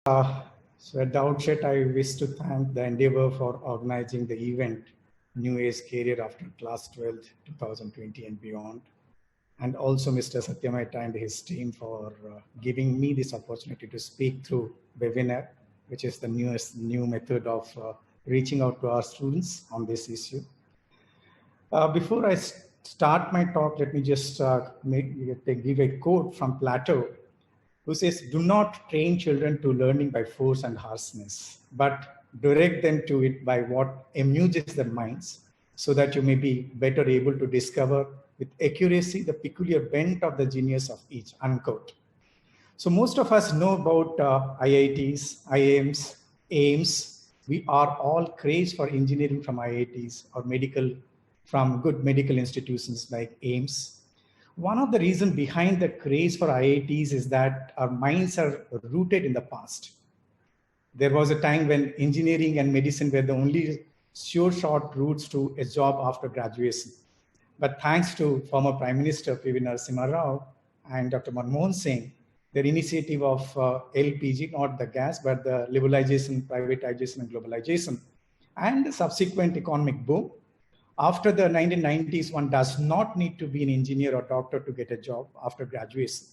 So at the outset, I wish to thank the Endeavor for organizing the event, New Age Career After Class 12, 2020 and beyond. And also Mr. Satyamita and his team for giving me this opportunity to speak through webinar, which is the new method of reaching out to our students on this issue. Before I start my talk, let me just give a quote from Plato, who says, "Do not train children to learning by force and harshness, but direct them to it by what amuses their minds, so that you may be better able to discover with accuracy the peculiar bent of the genius of each," unquote. So most of us know about IITs, IIMs, AIMS. We are all crazed for engineering from IITs or from good medical institutions like AIMS. One of the reasons behind the craze for IITs is that our minds are rooted in the past. There was a time when engineering and medicine were the only sure shot routes to a job after graduation. But thanks to former Prime Minister P.V. Narasimha Rao and Dr. Manmohan Singh, their initiative of LPG, not the gas, but the liberalization, privatization, and globalization, and the subsequent economic boom. After the 1990s, one does not need to be an engineer or doctor to get a job after graduation.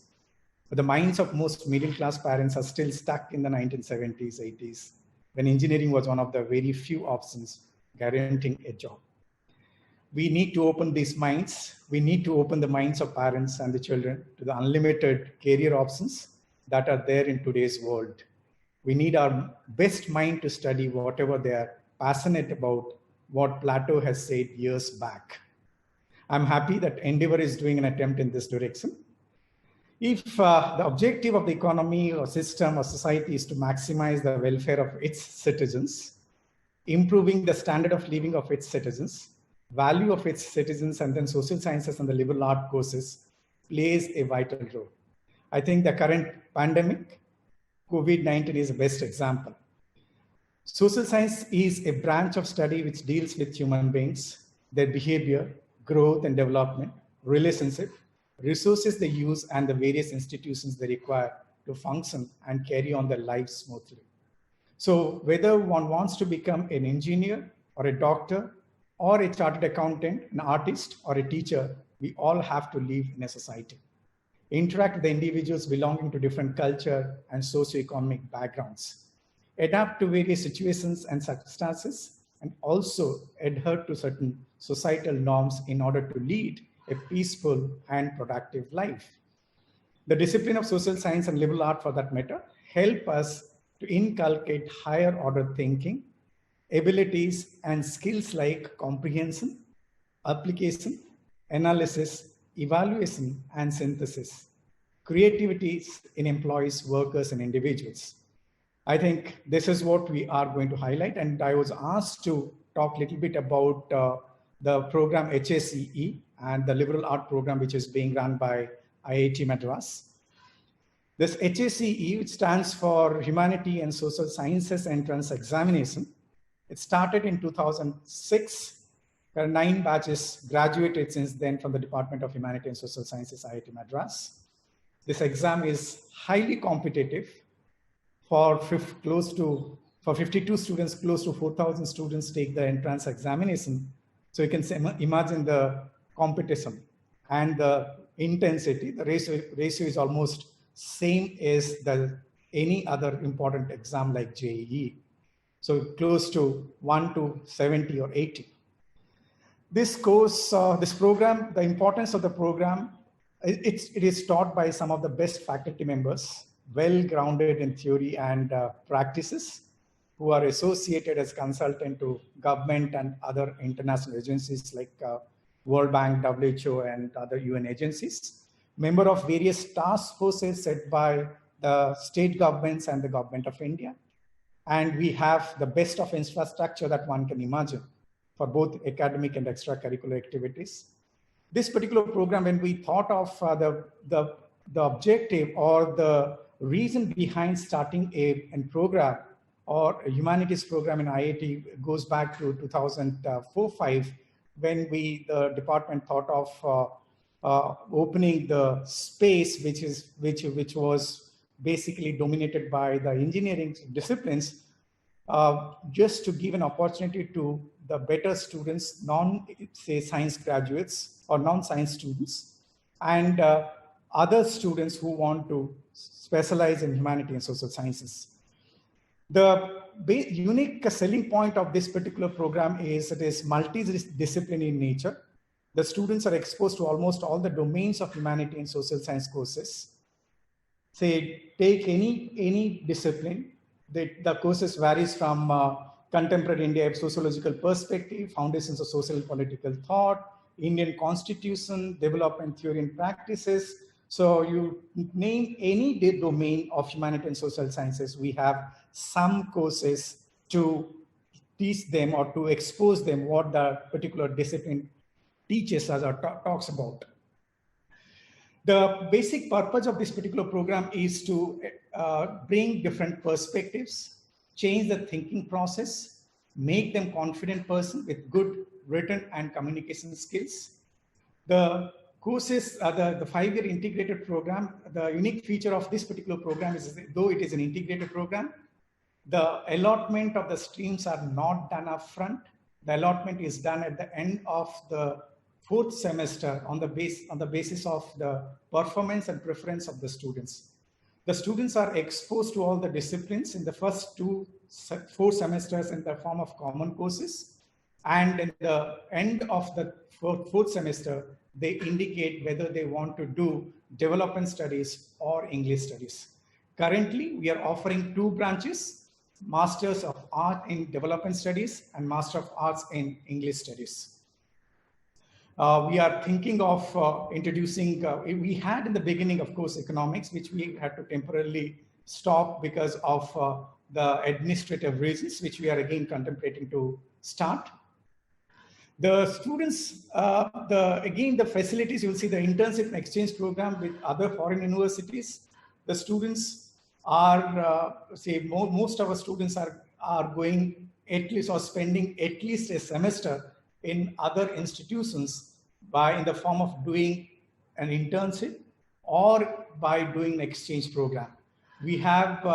But the minds of most middle-class parents are still stuck in the 1970s, 80s, when engineering was one of the very few options guaranteeing a job. We need to open these minds. We need to open the minds of parents and the children to the unlimited career options that are there in today's world. We need our best mind to study whatever they are passionate about, what Plato has said years back. I'm happy that Endeavor is doing an attempt in this direction. If the objective of the economy or system or society is to maximize the welfare of its citizens, improving the standard of living of its citizens, value of its citizens, and then social sciences and the liberal art courses plays a vital role. I think the current pandemic, COVID-19, is the best example. Social science is a branch of study which deals with human beings, their behavior, growth and development, relationship, resources they use, and the various institutions they require to function and carry on their lives smoothly. So whether one wants to become an engineer or a doctor or a chartered accountant, an artist or a teacher, we all have to live in a society, interact with the individuals belonging to different culture and socioeconomic backgrounds, adapt to various situations and circumstances, and also adhere to certain societal norms in order to lead a peaceful and productive life. The discipline of social science and liberal art, for that matter, help us to inculcate higher order thinking, abilities and skills like comprehension, application, analysis, evaluation, and synthesis, creativity in employees, workers, and individuals. I think this is what we are going to highlight. And I was asked to talk a little bit about the program HSEE and the liberal art program, which is being run by IIT Madras. This HSEE, which stands for Humanity and Social Sciences Entrance Examination, it started in 2006. There are 9 batches graduated since then from the Department of Humanity and Social Sciences, IIT Madras. This exam is highly competitive. For 52 students, close to 4,000 students take the entrance examination. So you can imagine the competition and the intensity. The ratio is almost same as any other important exam like JEE. So close to 1 to 70 or 80. This course, this program, the importance of the program, it is taught by some of the best faculty members, well grounded in theory and practices, who are associated as consultant to government and other international agencies like World Bank, WHO, and other UN agencies, member of various task forces set by the state governments and the government of India. And we have the best of infrastructure that one can imagine for both academic and extracurricular activities. This particular program, when we thought of the objective or the reason behind starting a program or a humanities program in IIT, goes back to 2004-05, when the department thought of opening the space which was basically dominated by the engineering disciplines, just to give an opportunity to the better students, say science graduates or non-science students, and other students who want to specialize in humanity and social sciences. The unique selling point of this particular program is it is multidisciplinary in nature. The students are exposed to almost all the domains of humanity and social science courses. Say, take any discipline. The courses varies from contemporary India sociological perspective, foundations of social and political thought, Indian constitution, development theory and practices. So you name any domain of humanity and social sciences, we have some courses to teach them or to expose them what the particular discipline teaches us or talks about. The basic purpose of this particular program is to bring different perspectives, change the thinking process, make them confident person with good written and communication skills. The courses, the 5-year integrated program, the unique feature of this particular program is, though it is an integrated program, the allotment of the streams are not done up front. The allotment is done at the end of the 4th semester on the basis of the performance and preference of the students. The students are exposed to all the disciplines in the first 4 semesters in the form of common courses, and in the end of the 4th semester, they indicate whether they want to do development studies or English studies. Currently, we are offering 2 branches, Masters of Art in Development Studies and Master of Arts in English Studies. We are thinking of introducing, we had in the beginning, of course, economics, which we had to temporarily stop because of the administrative reasons, which we are again contemplating to start. The students, again, the facilities, you'll see the internship and exchange program with other foreign universities. The students are, most of our students are going at least or spending at least a semester in other institutions in the form of doing an internship or by doing an exchange program. We have,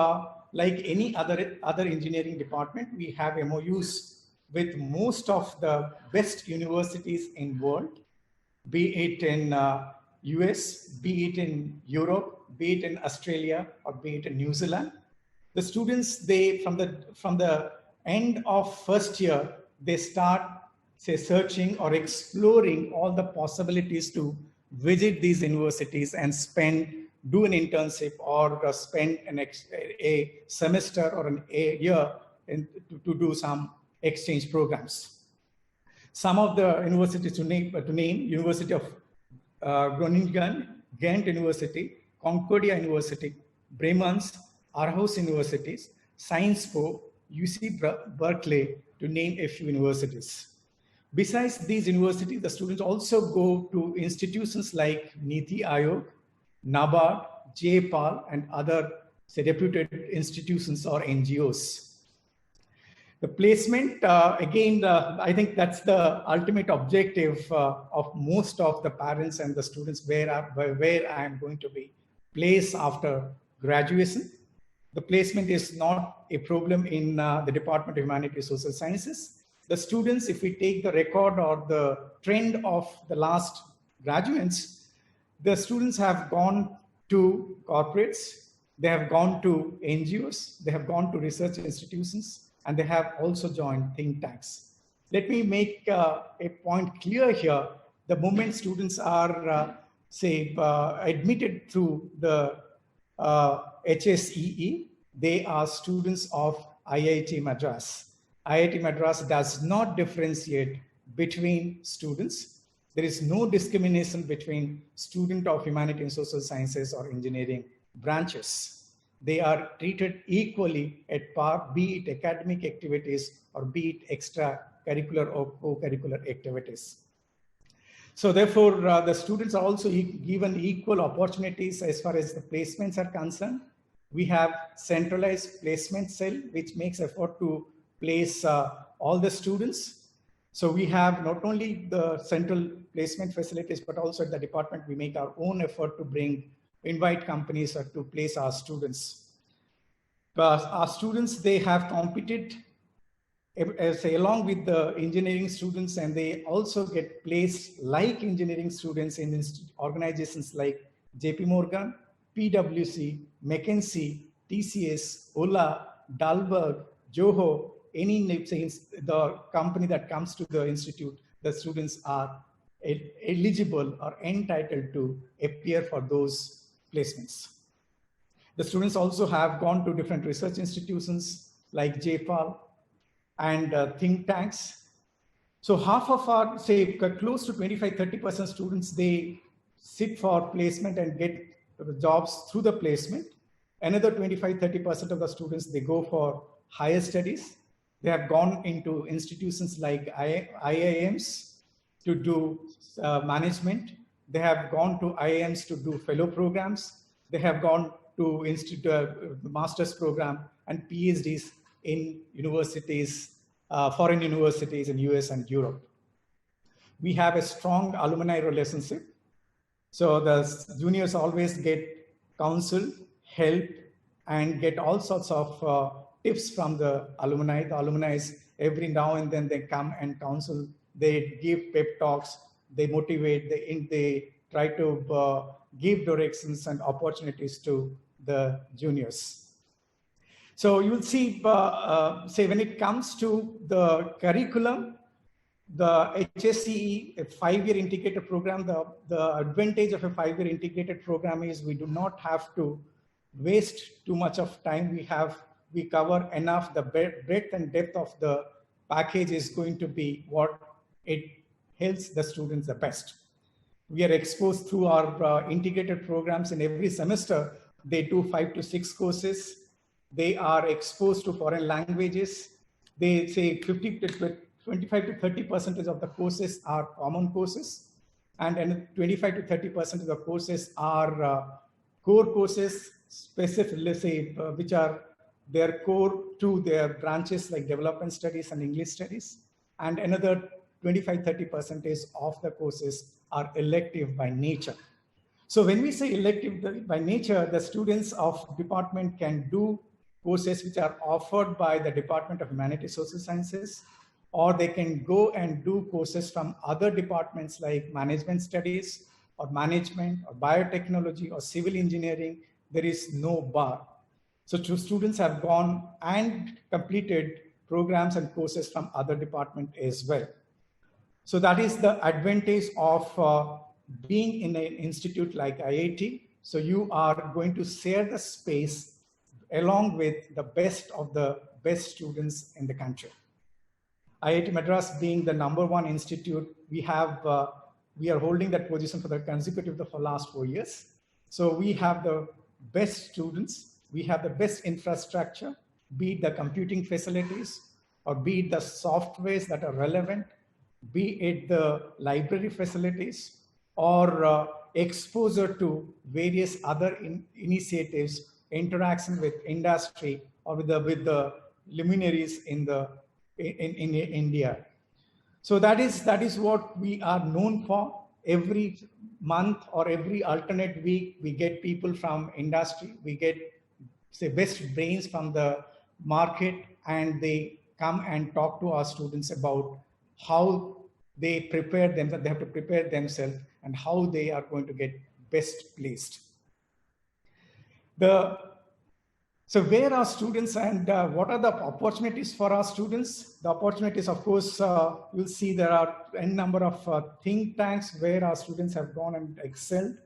like any other engineering department, we have MOUs with most of the best universities in world, be it in US, be it in Europe, be it in Australia, or be it in New Zealand. The students, they from the end of first year, they start, say, searching or exploring all the possibilities to visit these universities and do an internship or spend a semester or a year to do some exchange programs. Some of the universities to name University of Groningen, Ghent University, Concordia University, Bremen's, Aarhus Universities, Sciences Po, UC Berkeley, to name a few universities. Besides these universities, the students also go to institutions like Niti Aayog, NABARD, JPAL, and other, say, reputed institutions or NGOs. The placement, again, I think that's the ultimate objective of most of the parents and the students where I am going to be placed after graduation. The placement is not a problem in the Department of Humanities and Social Sciences. The students, if we take the record or the trend of the last graduates, the students have gone to corporates, they have gone to NGOs, they have gone to research institutions, and they have also joined think tanks. Let me make a point clear here. The moment students are, admitted through the HSEE, they are students of IIT Madras. IIT Madras does not differentiate between students. There is no discrimination between student of humanities and social sciences or engineering branches. They are treated equally at par, be it academic activities or be it extracurricular or co-curricular activities. So therefore, the students are also given equal opportunities as far as the placements are concerned. We have centralized placement cell, which makes effort to place all the students. So we have not only the central placement facilities, but also at the department, we make our own effort to bring invite companies to place our students. But our students, they have competed along with the engineering students, and they also get placed like engineering students in organizations like JP Morgan, PwC, McKinsey, TCS, Ola, Dalberg, Joho, any the company that comes to the institute, the students are eligible or entitled to appear for those placements. The students also have gone to different research institutions like JPAL and think tanks. So half of our, say, close to 25-30% students, they sit for placement and get jobs through the placement. Another 25-30% of the students, they go for higher studies. They have gone into institutions like IIMs to do management. They have gone to IIMs to do fellow programs. They have gone to master's program and PhDs in universities, foreign universities in US and Europe. We have a strong alumni relationship. So the juniors always get counsel, help, and get all sorts of tips from the alumni. The alumni, every now and then, they come and counsel. They give pep talks. They motivate. They try to give directions and opportunities to the juniors. So you will see, say, when it comes to the curriculum, the HSCE, a 5-year integrated program, the advantage of a 5-year integrated program is we do not have to waste too much of time. We cover enough. The breadth and depth of the package is going to be what it helps the students the best. We are exposed through our integrated programs in every semester. They do 5 to 6 courses. They are exposed to foreign languages. They say 25 to 30% of the courses are common courses, and 25 to 30% of the courses are core courses, specific, let's say, which are their core to their branches like development studies and English studies. And another 25-30% of the courses are elective by nature. So when we say elective by nature, the students of department can do courses which are offered by the Department of Humanities Social Sciences, or they can go and do courses from other departments like management studies or management or biotechnology or civil engineering. There is no bar. So students have gone and completed programs and courses from other departments as well. So that is the advantage of being in an institute like IIT. So you are going to share the space along with the best of the best students in the country. IIT Madras being the #1 institute, we are holding that position for the consecutive for last 4 years. So we have the best students, we have the best infrastructure, be it the computing facilities, or be it the softwares that are relevant, be it the library facilities, or exposure to various other initiatives, interaction with industry, or with the luminaries in India. So that is what we are known for. Every month or every alternate week, we get people from industry. We get, say, best brains from the market, and they come and talk to our students about how they prepare them, that they have to prepare themselves, and how they are going to get best placed. So where are students, and what are the opportunities for our students? The opportunities, of course, you'll see there are a number of think tanks where our students have gone and excelled.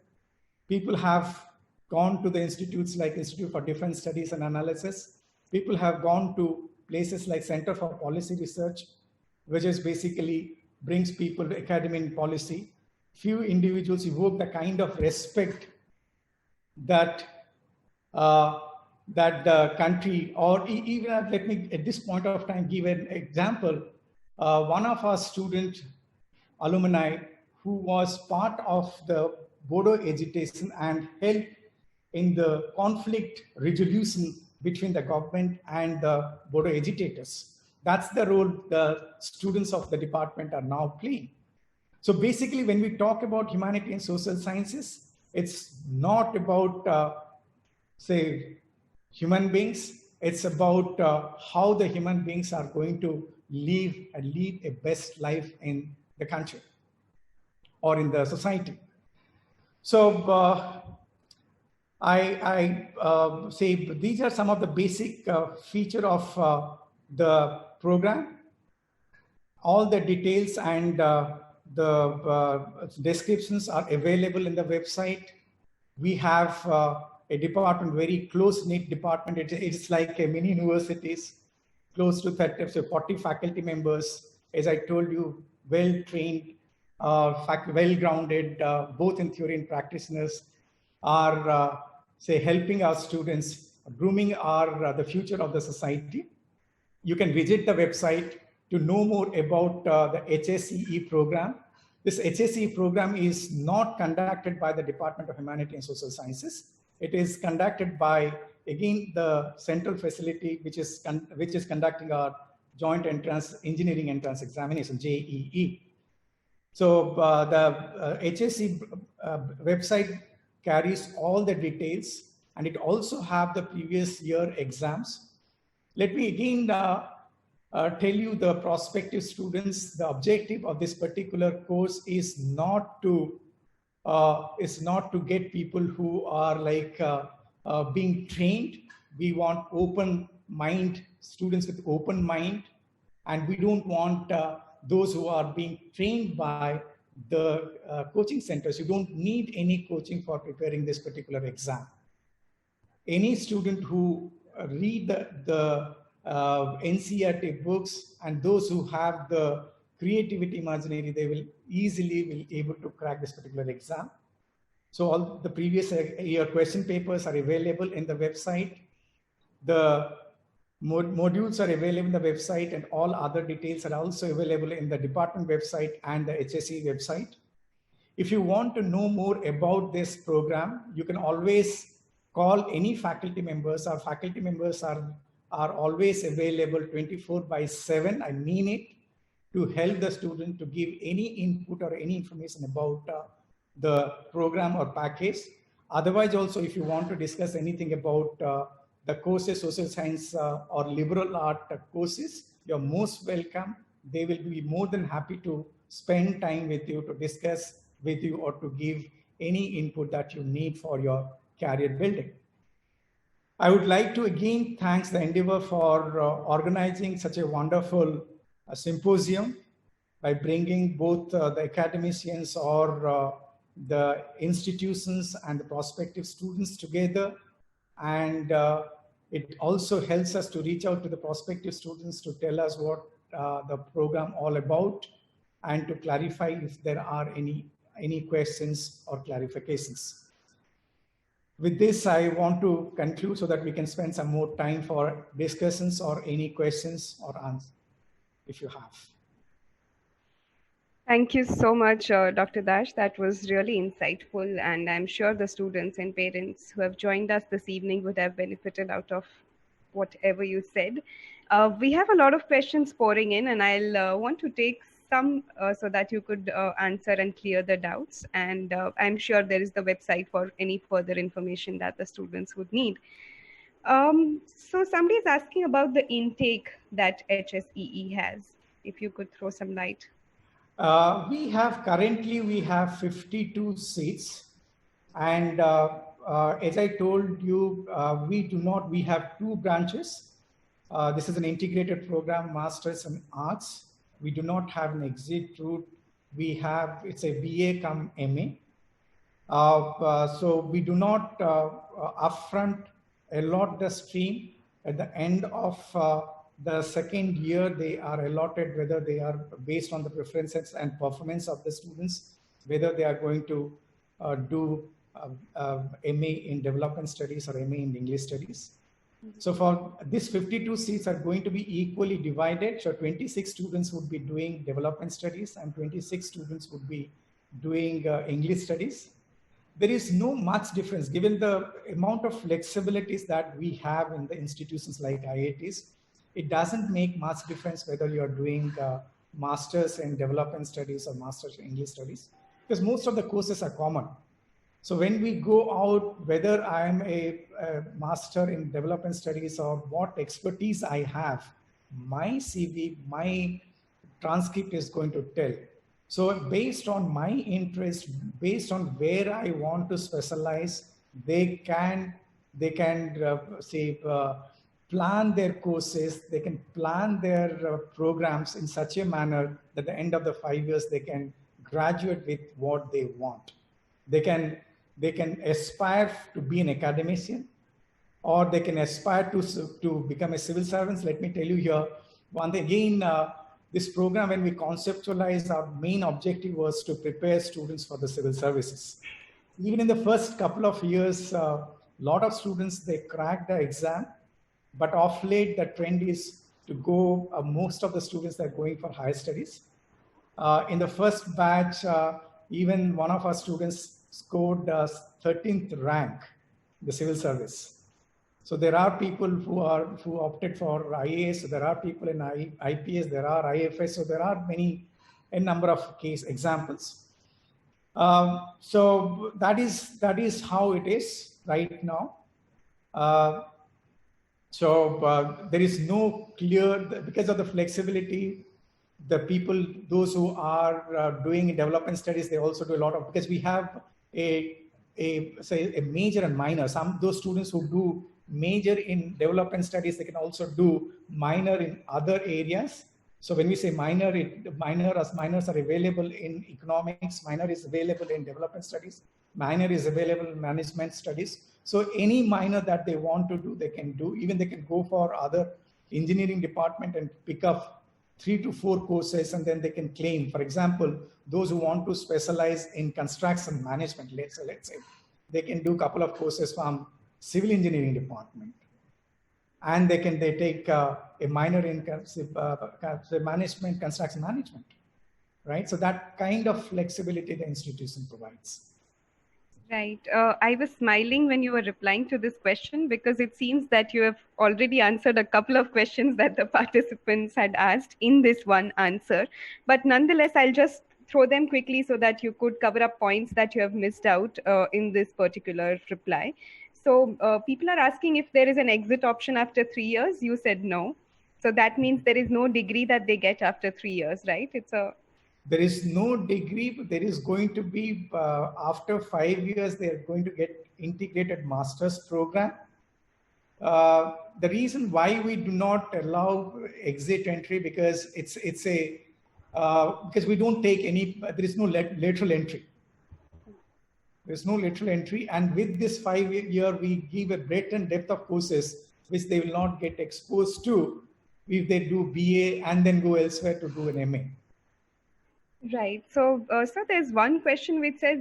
People have gone to the institutes like Institute for Defense Studies and Analysis. People have gone to places like Center for Policy Research, which is basically brings people to academy and policy. Few individuals evoke the kind of respect that the country, or even let me at this point of time give an example. One of our student alumni who was part of the Bodo agitation and helped in the conflict resolution between the government and the Bodo agitators. That's the role the students of the department are now playing. So basically, when we talk about humanity and social sciences, It's not about, say, human beings. It's about how the human beings are going to live and lead a best life in the country or in the society. So I say these are some of the basic feature of the program. All the details and the descriptions are available in the website. We have a department, very close-knit department. It's like a mini universities, close to 30, so 40 faculty members. As I told you, well-trained, well-grounded, both in theory and practitioners, are say helping our students, grooming our the future of the society. You can visit the website to know more about the HSCE program. This HSCE program is not conducted by the Department of Humanities and Social Sciences. It is conducted by, again, the central facility, which is conducting our joint entrance engineering entrance examination, JEE. So the HSCE website carries all the details, and it also have the previous year exams. Let me again tell you, the prospective students, the objective of this particular course is not to get people who are like being trained. We want open mind, students with open mind, and we don't want those who are being trained by the coaching centers. You don't need any coaching for preparing this particular exam. Any student who read the NCERT books and those who have the creativity imaginary, they will easily be able to crack this particular exam. So all the previous year question papers are available in the website. The modules are available in the website, and all other details are also available in the department website and the HSE website. If you want to know more about this program, you can always call any faculty members. Our faculty members are always available 24/7. I mean it, to help the student to give any input or any information about the program or package. Otherwise, also, if you want to discuss anything about the courses, social science or liberal art courses, you're most welcome. They will be more than happy to spend time with you, to discuss with you, or to give any input that you need for your career building. I would like to again thank the Endeavour for organizing such a wonderful symposium by bringing both the academicians or the institutions and the prospective students together. And it also helps us to reach out to the prospective students to tell us what the program all about, and to clarify if there are any questions or clarifications. With this, I want to conclude so that we can spend some more time for discussions or any questions or answers if you have. Thank you so much, Dr. Dash. That was really insightful, and I'm sure the students and parents who have joined us this evening would have benefited out of whatever you said. We have a lot of questions pouring in, and I'll want to take some so that you could answer and clear the doubts. And I'm sure there is the website for any further information that the students would need. So somebody is asking about the intake that HSEE has. If you could throw some light. We have 52 seats, and as I told you, we have two branches. This is an integrated program, Masters in Arts. We do not have an exit route. It's a BA cum MA. So we do not upfront allot the stream. At the end of the second year, they are allotted, whether they are based on the preferences and performance of the students, whether they are going to do MA in development studies or MA in English studies. So for these 52 seats are going to be equally divided. So 26 students would be doing development studies and 26 students would be doing English studies. There is no much difference given the amount of flexibilities that we have in the institutions like IITs. It doesn't make much difference whether you're doing masters in development studies or masters in English studies, because most of the courses are common. So when we go out, whether I am a master in development studies or what expertise I have, my CV, my transcript is going to tell. So based on my interest, based on where I want to specialize, they can plan their courses, they can plan their programs in such a manner that at the end of the 5 years they can graduate with what they want. They can aspire to be an academician, or they can aspire to become a civil servant. Let me tell you here, one thing again, this program, when we conceptualized, our main objective was to prepare students for the civil services. Even in the first couple of years, a lot of students, they cracked the exam, but of late, the trend is to go, most of the students are going for higher studies. In the first batch, even one of our students scored 13th rank in the civil service. So there are people who opted for IAS, so there are people in IPS, there are IFS, so there are a number of case examples. So that is how it is right now. There is no clear, because of the flexibility, the people, those who are doing development studies, they also do a lot of, because we have a major and minor. Those students who do major in development studies, they can also do minor in other areas. So when we say minor, minors are available in economics, minor is available in development studies, minor is available in management studies. So any minor that they want to do, they can do. Even they can go for other engineering department and pick up 3 to 4 courses, and then they can claim. For example, those who want to specialize in construction management, let's say, they can do a couple of courses from civil engineering department, and they take a minor in management, construction management, right? So that kind of flexibility the institution provides. Right. I was smiling when you were replying to this question, because it seems that you have already answered a couple of questions that the participants had asked in this one answer. But nonetheless, I'll just throw them quickly so that you could cover up points that you have missed out in this particular reply. So people are asking if there is an exit option after 3 years. You said no. So that means there is no degree that they get after 3 years, right? There is no degree, but there is going to be, after 5 years, they are going to get integrated master's program. The reason why we do not allow exit entry, because because we don't take there is no lateral entry. There's no lateral entry. And with this 5 year, we give a breadth and depth of courses, which they will not get exposed to if they do BA and then go elsewhere to do an MA. Right. So, so there's one question which says,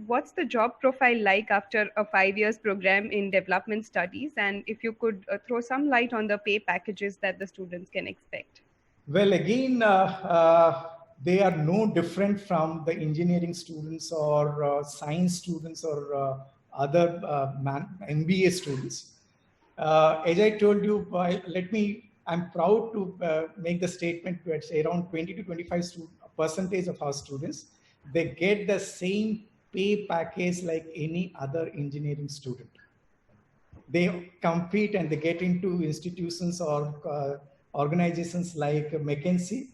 what's the job profile like after a 5 years program in development studies? And if you could throw some light on the pay packages that the students can expect. Well, again, they are no different from the engineering students or science students or other MBA students. As I told you, I'm proud to make the statement that around 20 to 25% of our students, they get the same pay package like any other engineering student. They compete and they get into institutions or organizations like McKinsey.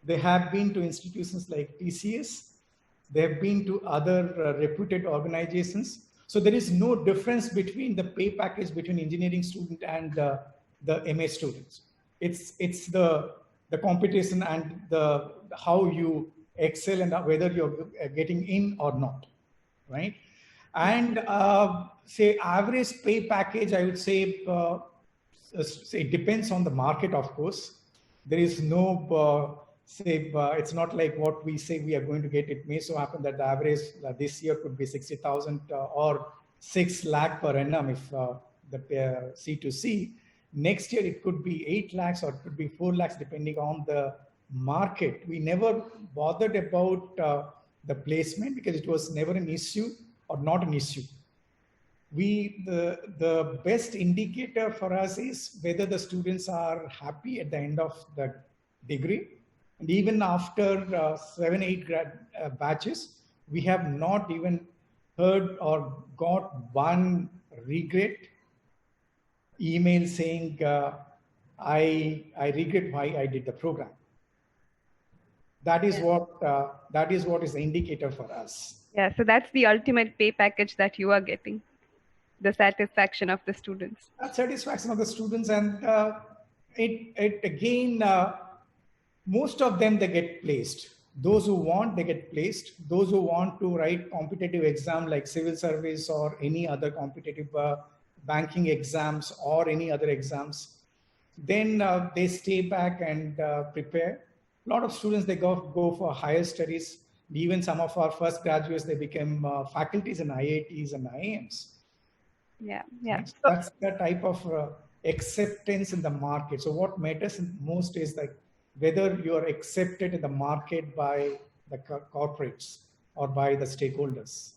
They have been to institutions like TCS. They have been to other reputed organizations. So there is no difference between the pay package between engineering student and the MA students. It's the competition and how you excel and whether you're getting in or not, right? And say average pay package, I would say it depends on the market, of course. There is no it's not like what we say we are going to get. It may so happen that the average this year could be 60,000 or 6 lakh per annum if the C2C. Next year it could be 8 lakhs or it could be 4 lakhs depending on the market. We never bothered about the placement because it was never an issue or not an issue. The best indicator for us is whether the students are happy at the end of the degree. And even after 7-8 batches, we have not even heard or got one regret email saying, I regret why I did the program. That is what is the indicator for us. Yeah, so that's the ultimate pay package that you are getting, the satisfaction of the students. Satisfaction of the students, and it again, most of them, they get placed. Those who want, they get placed. Those who want to write competitive exam like civil service or any other competitive banking exams or any other exams, then they stay back and prepare. A lot of students, they go for higher studies. Even some of our first graduates, they became faculties in IITs and IIMs. Yeah. That's the type of acceptance in the market. So what matters most is like whether you are accepted in the market by the corporates or by the stakeholders.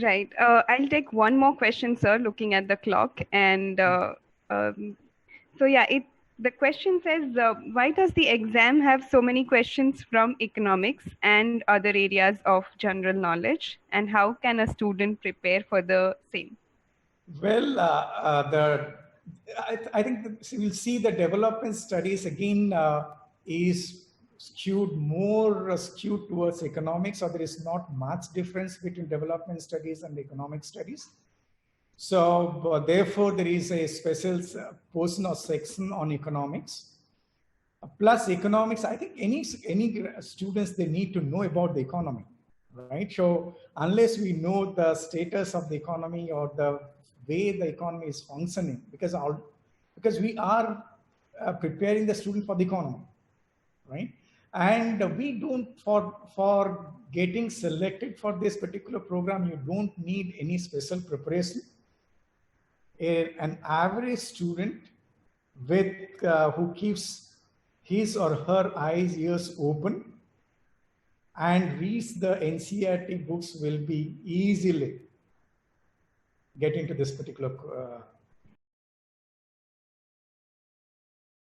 Right. I'll take one more question, sir, looking at the clock. And so, yeah, the question says, why does the exam have so many questions from economics and other areas of general knowledge? And how can a student prepare for the same? Well, I think we'll see the development studies again is skewed towards economics, so there is not much difference between development studies and economic studies. So therefore, there is a special portion or section on economics. Plus economics, I think any students, they need to know about the economy, right? So unless we know the status of the economy or the way the economy is functioning, because we are preparing the student for the economy, right? And we don't, for getting selected for this particular program, you don't need any special preparation. An average student with who keeps his or her eyes, ears open and reads the NCERT books will be easily get into this particular